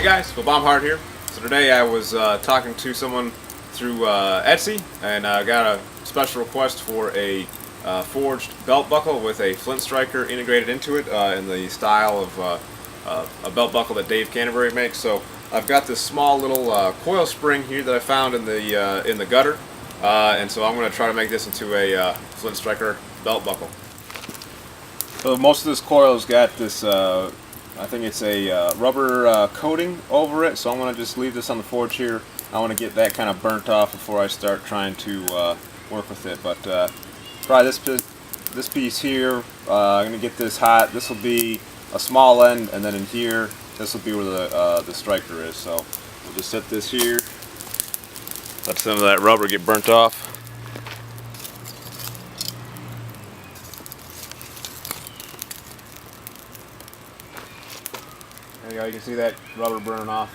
guys, Baumhardt here. So today I was talking to someone through Etsy, and I got a special request for a forged belt buckle with a Flint-Striker integrated into it in the style of a belt buckle that Dave Canterbury makes. So I've got this small little coil spring here that I found in the gutter, and so I'm going to try to make this into a Flint-Striker belt buckle. So most of this coil's got this, I think it's a rubber coating over it, so I'm going to just leave this on the forge here. I want to get that kind of burnt off before I start trying to work with it. But probably this piece here, I'm going to get this hot. This will be a small end, and then in here, this will be where the striker is. So we'll just set this here, let some of that rubber get burnt off. There you go, you can see that rubber burning off.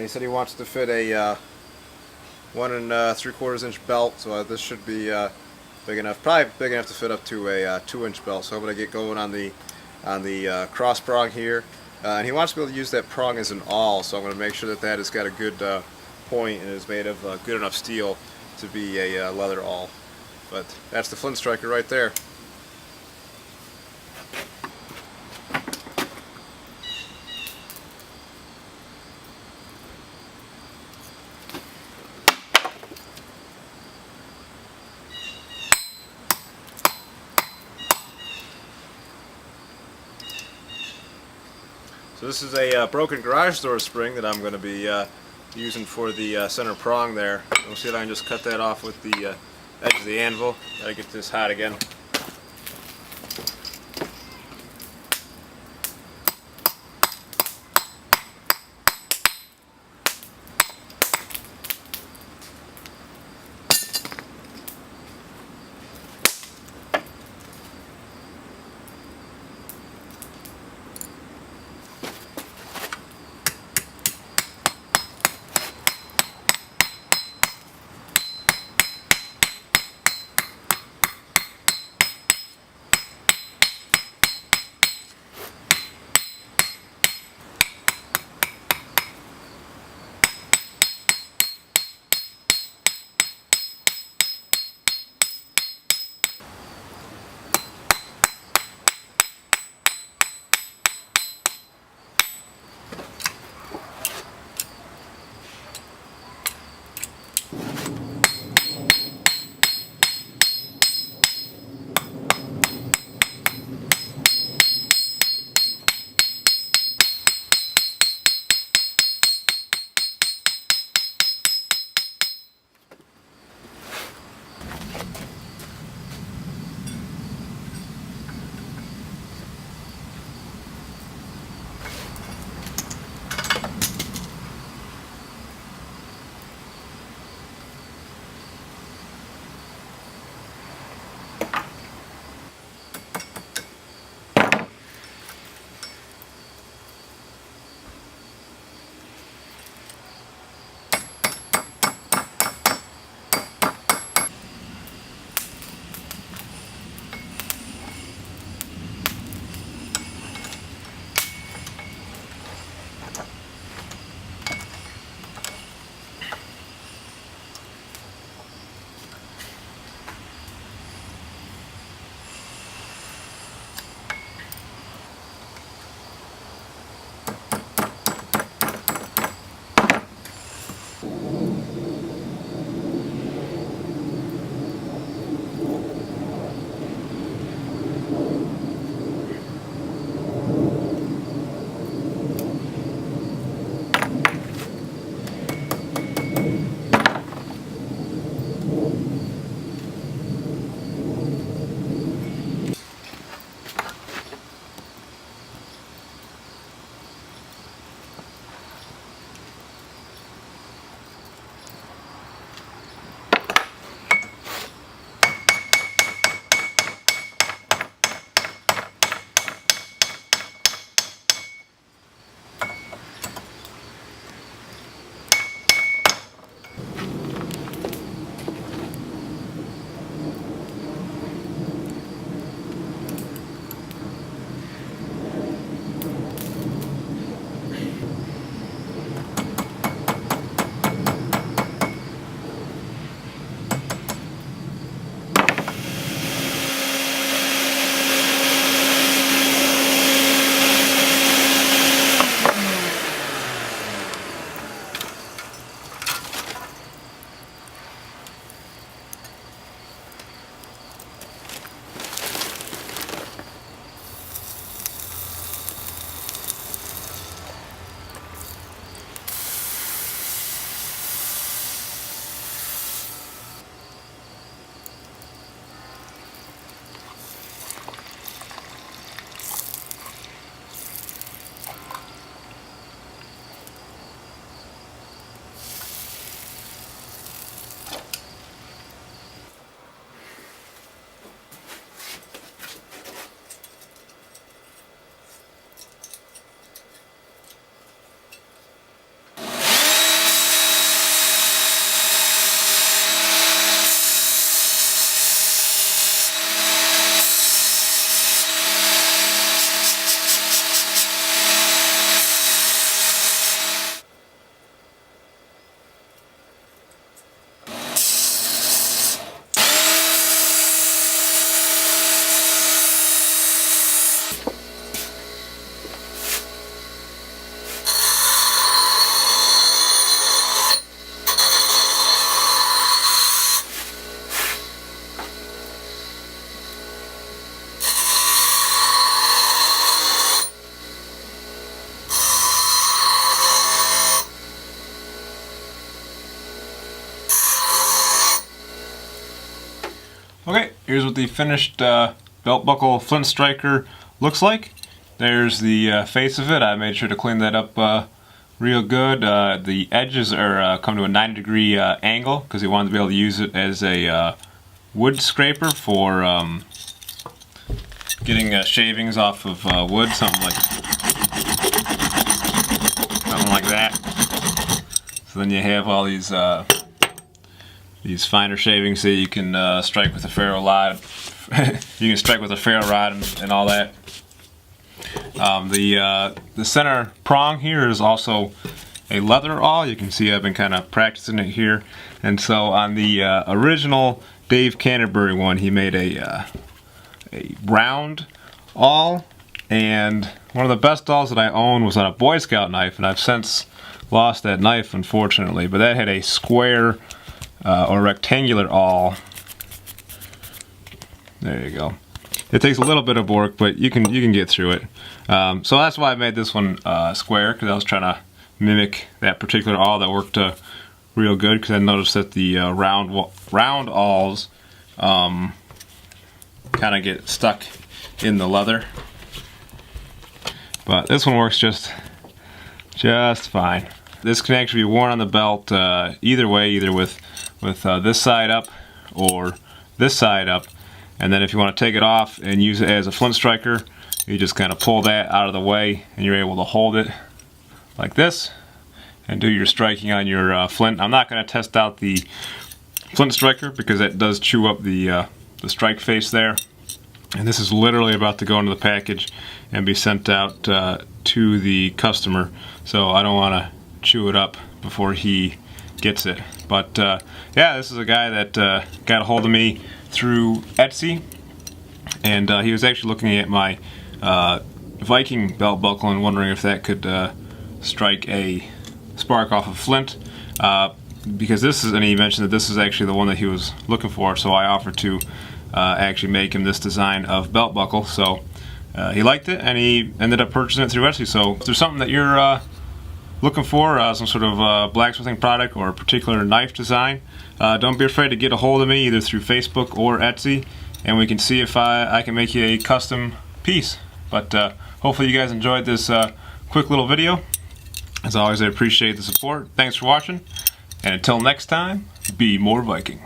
he said he wants to fit a 1 3/4 inch belt, so this should be big enough, probably big enough to fit up to a 2-inch belt. So I'm going to get going on the cross prong here, and he wants to be able to use that prong as an awl, so I'm going to make sure that that has got a good point and is made of good enough steel to be a leather awl. But that's the Flint-Striker right there. So this is a broken garage door spring that I'm going to be using for the center prong there. We'll see if I can just cut that off with the edge of the anvil. Gotta get this hot again. Okay, here's what the finished belt buckle Flint-Striker looks like. There's the face of it. I made sure to clean that up real good. The edges are come to a 90-degree angle because we wanted to be able to use it as a wood scraper for getting shavings off of wood, something like that. So then you have all these finer shavings that you can strike with a ferro rod. You can strike with a ferro rod and all that. The center prong here is also a leather awl. You can see I've been kind of practicing it here. And so on the original Dave Canterbury one, he made a round awl. And one of the best awls that I own was on a Boy Scout knife, and I've since lost that knife, unfortunately. But that had a square or rectangular awl. There you go. It takes a little bit of work, but you can get through it. So that's why I made this one square, because I was trying to mimic that particular awl that worked real good. Because I noticed that the round awls kind of get stuck in the leather. But this one works just fine. This can actually be worn on the belt either way, either with this side up or this side up. And then if you want to take it off and use it as a Flint-Striker, you just kind of pull that out of the way and you're able to hold it like this and do your striking on your flint. I'm not going to test out the Flint-Striker because it does chew up the strike face there. And this is literally about to go into the package and be sent out to the customer. So I don't want to chew it up before he gets it. But yeah, this is a guy that got a hold of me through Etsy, and he was actually looking at my Viking belt buckle and wondering if that could strike a spark off of flint, because this is, and he mentioned that this is actually the one that he was looking for, so I offered to actually make him this design of belt buckle. So he liked it and he ended up purchasing it through Etsy. So if there's something that you're looking for, some sort of blacksmithing product or a particular knife design, don't be afraid to get a hold of me either through Facebook or Etsy, and we can see if I can make you a custom piece. But hopefully you guys enjoyed this quick little video. As always, I appreciate the support. Thanks for watching, and until next time, be more Viking.